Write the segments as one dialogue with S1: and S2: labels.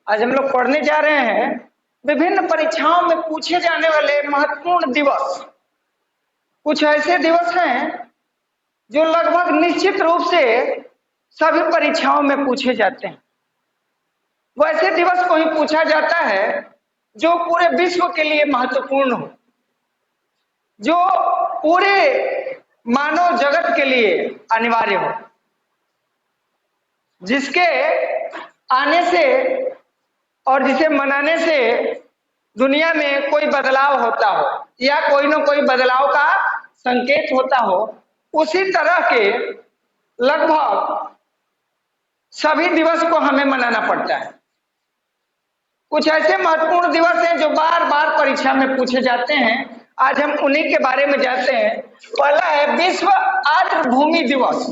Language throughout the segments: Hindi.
S1: आज हम लोग पढ़ने जा रहे हैं विभिन्न परीक्षाओं में पूछे जाने वाले महत्वपूर्ण दिवस। कुछ ऐसे दिवस हैं जो लगभग निश्चित रूप से सभी परीक्षाओं में पूछे जाते हैं। वैसे दिवस को ही पूछा जाता है जो पूरे विश्व के लिए महत्वपूर्ण हो, जो पूरे मानव जगत के लिए अनिवार्य हो, जिसके आने से और जिसे मनाने से दुनिया में कोई बदलाव होता हो या कोई न कोई बदलाव का संकेत होता हो। उसी तरह के लगभग सभी दिवस को हमें मनाना पड़ता है। कुछ ऐसे महत्वपूर्ण दिवस हैं जो बार बार परीक्षा में पूछे जाते हैं। आज हम उन्हीं के बारे में जानते हैं। पहला है विश्व आर्द्रभूमि दिवस,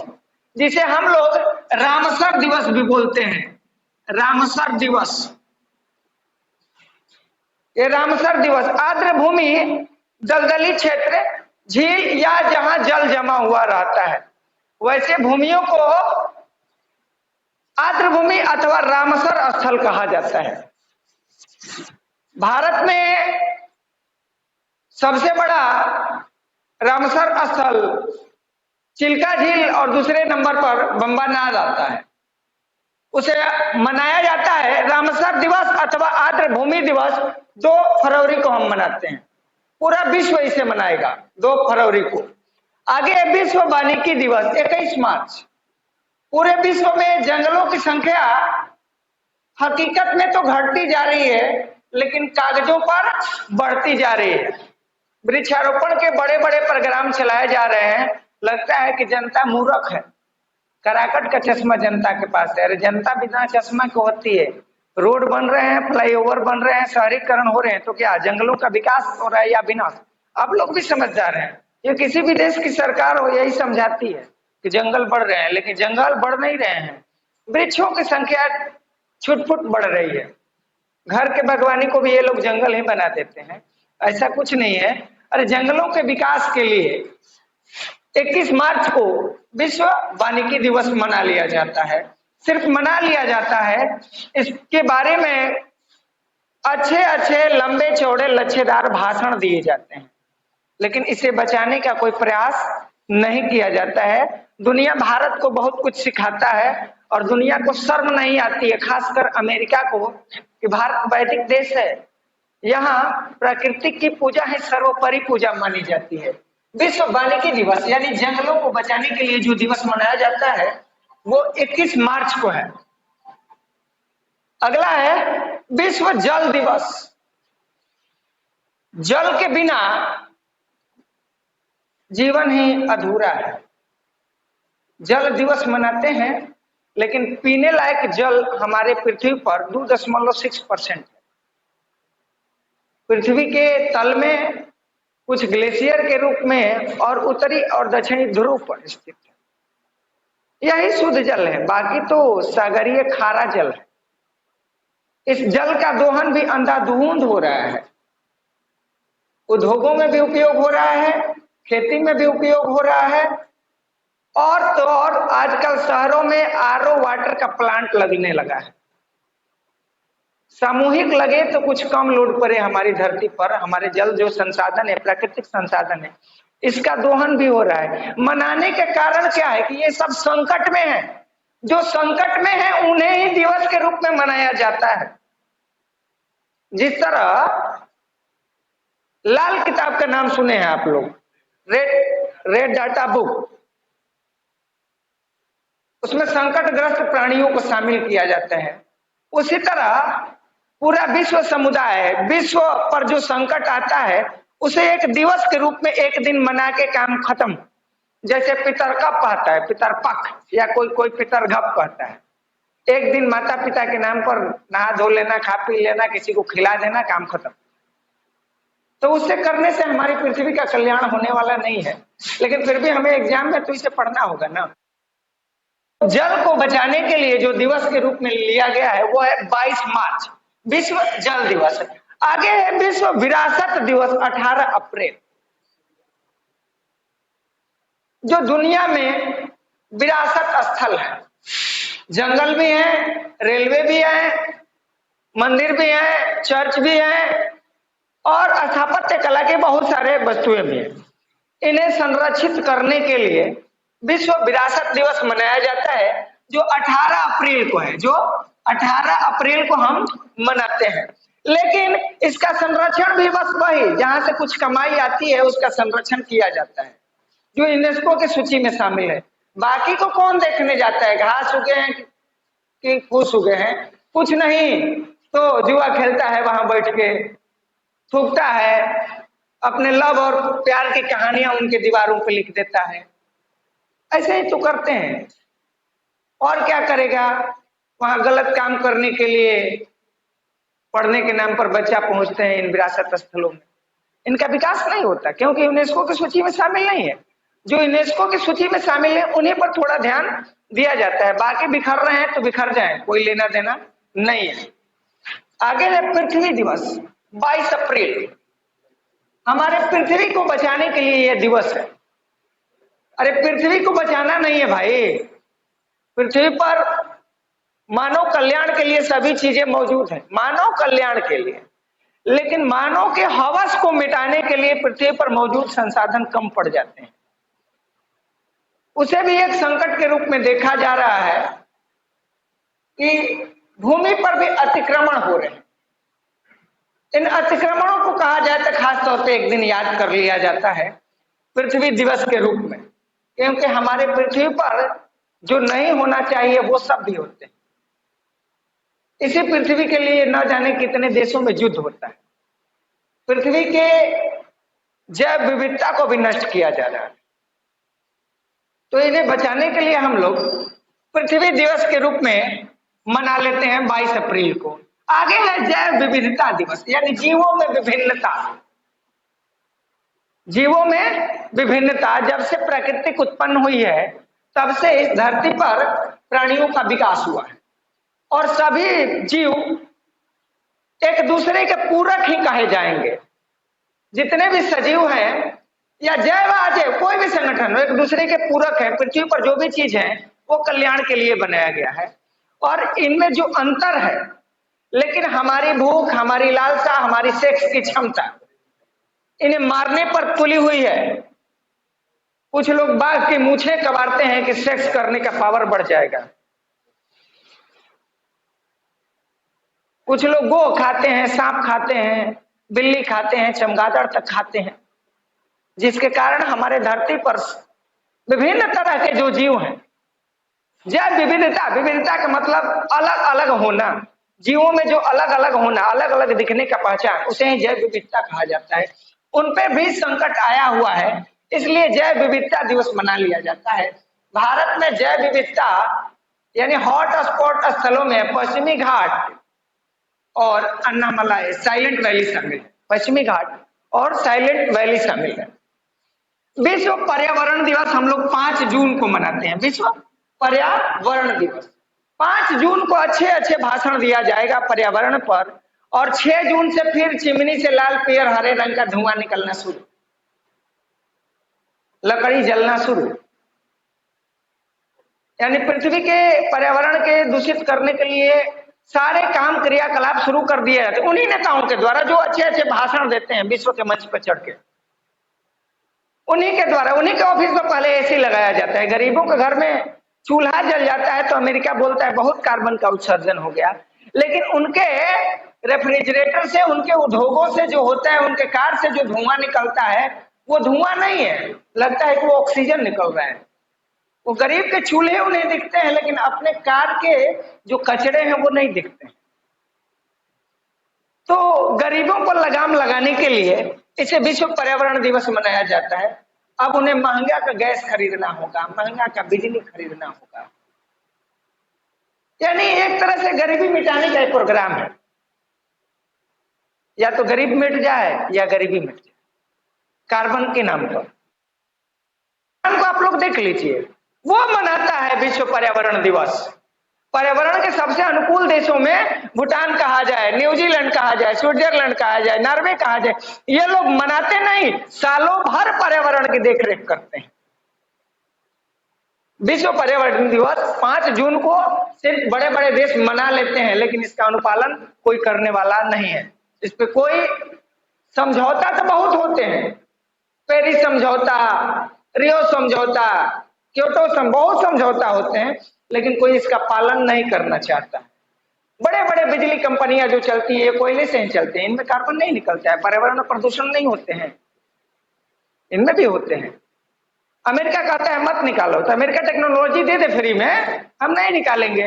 S1: जिसे हम लोग रामसर दिवस भी बोलते हैं। रामसर दिवस, ये रामसर दिवस आर्द्रभूमि दलदली क्षेत्र, झील या जहां जल जमा हुआ रहता है वैसे भूमियों को आर्द्रभूमि अथवा रामसर स्थल कहा जाता है। भारत में सबसे बड़ा रामसर स्थल चिल्का झील और दूसरे नंबर पर बम्बानाद आता है। उसे मनाया जाता है रामसर दिवस अथवा आर्द्रभूमि दिवस 2 फरवरी को हम मनाते हैं। पूरा विश्व इसे मनाएगा 2 फरवरी को। आगे विश्व वानिकी दिवस 21 मार्च। पूरे विश्व में जंगलों की संख्या हकीकत में तो घटती जा रही है, लेकिन कागजों पर बढ़ती जा रही है। वृक्षारोपण के बड़े बड़े प्रोग्राम चलाए जा रहे हैं। लगता है कि जनता मूर्ख है। कराकट का चश्मा जनता के पास है। अरे जनता बिना चश्मा के होती है। रोड बन रहे हैं, फ्लाईओवर बन रहे हैं, शहरीकरण हो रहे हैं, तो क्या जंगलों का विकास हो रहा है या विनाश? आप लोग भी समझदार हैं। ये किसी भी देश की सरकार हो यही समझाती है कि जंगल बढ़ रहे हैं, लेकिन जंगल बढ़ नहीं रहे हैं। वृक्षों की संख्या छुटपुट बढ़ रही है। घर के बागवानी को भी ये लोग जंगल ही बना देते हैं। ऐसा कुछ नहीं है। अरे जंगलों के विकास के लिए 21 मार्च को विश्व वानिकी दिवस मना लिया जाता है। सिर्फ मना लिया जाता है, इसके बारे में अच्छे अच्छे लंबे चौड़े लच्छेदार भाषण दिए जाते हैं, लेकिन इसे बचाने का कोई प्रयास नहीं किया जाता है। दुनिया भारत को बहुत कुछ सिखाता है और दुनिया को शर्म नहीं आती है, खासकर अमेरिका को, कि भारत वैदिक देश है। यहाँ प्रकृति की पूजा है, सर्वोपरि पूजा मानी जाती है। विश्व वानिकी दिवस यानी जंगलों को बचाने के लिए जो दिवस मनाया जाता है वो 21 मार्च को है। अगला है विश्व जल दिवस। जल के बिना जीवन ही अधूरा है। जल दिवस मनाते हैं, लेकिन पीने लायक जल हमारे पृथ्वी पर 2.6% है। पृथ्वी के तल में कुछ ग्लेशियर के रूप में और उत्तरी और दक्षिणी ध्रुव पर स्थित है। यही शुद्ध जल है, बाकी तो सागरीय खारा जल है। इस जल का दोहन भी अंधाधुंध हो रहा है। उद्योगों में भी उपयोग हो रहा है, खेती में भी उपयोग हो रहा है, और तो और आजकल शहरों में आरओ वाटर का प्लांट लगने लगा है। सामूहिक लगे तो कुछ कम लोड पड़े हमारी धरती पर। हमारे जल जो संसाधन है, प्राकृतिक संसाधन है, इसका दोहन भी हो रहा है। मनाने के कारण क्या है कि ये सब संकट में है। जो संकट में है उन्हें ही दिवस के रूप में मनाया जाता है। जिस तरह लाल किताब का नाम सुने हैं आप लोग, रेड डाटा बुक, उसमें संकटग्रस्त प्राणियों को शामिल किया जाता है। उसी तरह पूरा विश्व समुदाय, विश्व पर जो संकट आता है उसे एक दिवस के रूप में एक दिन मना के काम खत्म। जैसे पितरकप कहता है, पितरपक्ष, या कोई पितरघप कहता है। एक दिन माता पिता के नाम पर नहा धो लेना, खा पी लेना, किसी को खिला देना, काम खत्म। तो उससे करने से हमारी पृथ्वी का कल्याण होने वाला नहीं है, लेकिन फिर भी हमें एग्जाम में तो इसे पढ़ना होगा ना। जल को बचाने के लिए जो दिवस के रूप में लिया गया है वो है 22 मार्च, विश्व जल दिवस। आगे है विश्व विरासत दिवस 18 अप्रैल। जो दुनिया में विरासत स्थल है, जंगल भी है, रेलवे भी है, मंदिर भी हैं, चर्च भी हैं और स्थापत्य कला के बहुत सारे वस्तुएं भी हैं। इन्हें संरक्षित करने के लिए विश्व विरासत दिवस मनाया जाता है, जो 18 अप्रैल को है, जो 18 अप्रैल को हम मनाते हैं। लेकिन इसका संरक्षण भी बस वही जहां से कुछ कमाई आती है उसका संरक्षण किया जाता है, जो यूनेस्को की सूची में शामिल है। बाकी को कौन देखने जाता है? घास उगे हैं कि फूस उगे हैं? कुछ नहीं, तो जुआ खेलता है वहां बैठ के, थूकता है, अपने लव और प्यार की कहानियां उनके दीवारों पे लिख देता है। ऐसे ही तो करते हैं, और क्या करेगा? वहां गलत काम करने के लिए पढ़ने के नाम पर बच्चा पहुंचते हैं इन विरासत स्थलों में। इनका विकास नहीं होता क्योंकि यूनेस्को की सूची में शामिल नहीं है। जो यूनेस्को की सूची में शामिल है उन्हीं पर थोड़ा ध्यान दिया जाता है, बाकी बिखर रहे हैं तो बिखर जाए, कोई लेना देना नहीं है। आगे है पृथ्वी दिवस, 22 अप्रैल। हमारे पृथ्वी को बचाने के लिए यह दिवस है। अरे पृथ्वी को बचाना नहीं है भाई, पृथ्वी पर मानव कल्याण के लिए सभी चीजें मौजूद हैं, मानव कल्याण के लिए। लेकिन मानव के हवस को मिटाने के लिए पृथ्वी पर मौजूद संसाधन कम पड़ जाते हैं। उसे भी एक संकट के रूप में देखा जा रहा है कि भूमि पर भी अतिक्रमण हो रहे हैं। इन अतिक्रमणों को कहा जाए तो खासतौर पे एक दिन याद कर लिया जाता है पृथ्वी दिवस के रूप में, क्योंकि हमारे पृथ्वी पर जो नहीं होना चाहिए वो सब भी होते हैं। इसी पृथ्वी के लिए न जाने कितने देशों में युद्ध होता है। पृथ्वी के जैव विविधता को भी नष्ट किया जा रहा है, तो इन्हें बचाने के लिए हम लोग पृथ्वी दिवस के रूप में मना लेते हैं 22 अप्रैल को। आगे है जैव विविधता दिवस, यानी जीवों में विभिन्नता। जीवों में विभिन्नता जब से प्रकृति उत्पन्न हुई है तब से इस धरती पर प्राणियों का विकास हुआ है, और सभी जीव एक दूसरे के पूरक ही कहे जाएंगे। जितने भी सजीव हैं या जैव अजैव कोई भी संगठन हो, एक दूसरे के पूरक है। पृथ्वी पर जो भी चीज है वो कल्याण के लिए बनाया गया है, और इनमें जो अंतर है, लेकिन हमारी भूख, हमारी लालसा, हमारी सेक्स की क्षमता इन्हें मारने पर तुली हुई है। कुछ लोग बाघ की मूछें कबाड़ते हैं कि सेक्स करने का पावर बढ़ जाएगा। कुछ लोग गो खाते हैं, सांप खाते हैं, बिल्ली खाते हैं, चमगादड़ तक खाते हैं, जिसके कारण हमारे धरती पर विभिन्न तरह के जो जीव हैं, जैव विविधता, विविधता का मतलब अलग अलग होना, जीवों में जो अलग अलग होना, अलग अलग दिखने का पहचान, उसे ही जैव विविधता कहा जाता है। उन पे भी संकट आया हुआ है, इसलिए जैव विविधता दिवस मना लिया जाता है। भारत में जैव विविधता यानी हॉट स्पॉट स्थलों में पश्चिमी घाट और अन्नामलाई, साइलेंट वैली शामिल है। पश्चिमी घाट और साइलेंट वैली शामिल है। विश्व पर्यावरण दिवस हम लोग 5 जून को मनाते हैं। विश्व पर्यावरण दिवस 5 जून को अच्छे अच्छे भाषण दिया जाएगा पर्यावरण पर, और 6 जून से फिर चिमनी से लाल, पीयर, हरे रंग का धुआं निकलना शुरू, लकड़ी जलना शुरू। यानी पृथ्वी के पर्यावरण के दूषित करने के लिए सारे काम क्रियाकलाप शुरू कर दिए जाते हैं उन्हीं नेताओं के द्वारा जो अच्छे अच्छे भाषण देते हैं विश्व के मंच पर चढ़ के। उन्हीं के द्वारा, उन्हीं के ऑफिस में पहले एसी लगाया जाता है। गरीबों के घर में चूल्हा जल जाता है तो अमेरिका बोलता है बहुत कार्बन का उत्सर्जन हो गया, लेकिन उनके रेफ्रिजरेटर से, उनके उद्योगों से जो होता है, उनके कार से जो धुआं निकलता है वो धुआं नहीं है, लगता है कि वो ऑक्सीजन निकल रहा है। वो गरीब के चूल्हे उन्हें दिखते हैं, लेकिन अपने कार के जो कचरे हैं वो नहीं दिखते हैं। तो गरीबों पर लगाम लगाने के लिए इसे विश्व पर्यावरण दिवस मनाया जाता है। अब उन्हें महंगा का गैस खरीदना होगा, महंगा का बिजली खरीदना होगा, यानी एक तरह से गरीबी मिटाने का एक प्रोग्राम है। या तो गरीब मिट जाए या गरीबी मिट जाए कार्बन के नाम पर। को आप लोग देख लीजिए, वो मनाता है विश्व पर्यावरण दिवस। पर्यावरण के सबसे अनुकूल देशों में भूटान कहा जाए, न्यूजीलैंड कहा जाए, स्विट्जरलैंड कहा जाए, नॉर्वे कहा जाए, ये लोग मनाते नहीं, सालों भर पर्यावरण की देखरेख करते हैं। विश्व पर्यावरण दिवस 5 जून को सिर्फ बड़े बड़े देश मना लेते हैं, लेकिन इसका अनुपालन कोई करने वाला नहीं है। इस पे कोई समझौता तो बहुत होते हैं, पेरिस समझौता, रियो समझौता, बहुत समझौता होते हैं, लेकिन कोई इसका पालन नहीं करना चाहता। बड़े बड़े बिजली कंपनियां जो चलती है कोयले से ही चलते हैं, इनमें कार्बन नहीं निकलता है, पर्यावरण में प्रदूषण नहीं होते हैं, इनमें भी होते हैं। अमेरिका कहता है मत निकालो, तो अमेरिका टेक्नोलॉजी दे दे फ्री में, हम नहीं निकालेंगे।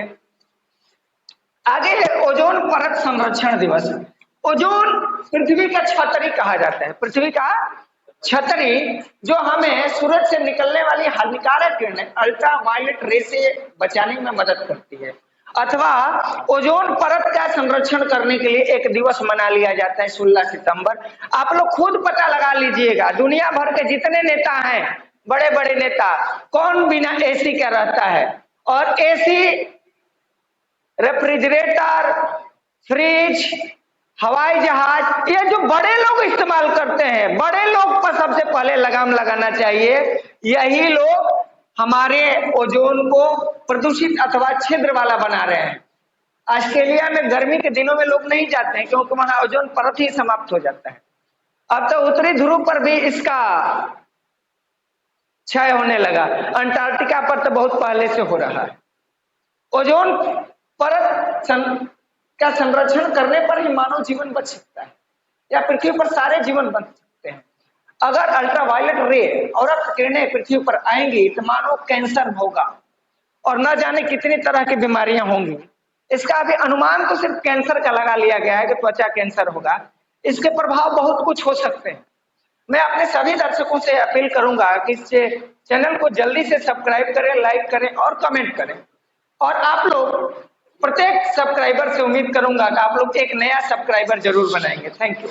S1: आगे है ओजोन परत संरक्षण दिवस। ओजोन पृथ्वी का छतरी कहा जाता है, पृथ्वी का छतरी, जो हमें सूरज से निकलने वाली हानिकारक किरणें अल्ट्रा वायलेट रे से बचाने में मदद करती है। अथवा ओजोन परत का संरक्षण करने के लिए एक दिवस मना लिया जाता है 16 सितंबर। आप लोग खुद पता लगा लीजिएगा, दुनिया भर के जितने नेता हैं, बड़े बड़े नेता, कौन बिना एसी का रहता है? और एसी, रेफ्रिजरेटर, फ्रिज, हवाई जहाज, ये जो बड़े लोग इस्तेमाल करते हैं, बड़े लोग पर सबसे पहले लगाम लगाना चाहिए। यही लोग हमारे ओजोन को प्रदूषित अथवा छिद्र वाला बना रहे हैं। ऑस्ट्रेलिया में गर्मी के दिनों में लोग नहीं जाते हैं, क्योंकि वहां ओजोन परत ही समाप्त हो जाता है। अब तो उत्तरी ध्रुव पर भी इसका क्षय होने लगा, अंटार्कटिका पर तो बहुत पहले से हो रहा है। ओजोन परत का संरक्षण करने पर ही मानव जीवन बच सकता है, या पृथ्वी पर सारे जीवन बच सकते हैं। अगर अल्ट्रावायलेट रे और किरणें पृथ्वी पर आएंगी तो मानव कैंसर होगा, और न जाने कितनी तरह की बीमारियां होंगी। इसका अभी अनुमान तो सिर्फ कैंसर का लगा लिया गया है कि त्वचा कैंसर होगा, इसके प्रभाव बहुत कुछ हो सकते हैं। मैं अपने सभी दर्शकों से अपील करूंगा कि इस चैनल को जल्दी से सब्सक्राइब करें, लाइक करें और कमेंट करें। और आप लोग प्रत्येक सब्सक्राइबर से उम्मीद करूंगा कि आप लोग एक नया सब्सक्राइबर जरूर बनाएंगे। Thank you.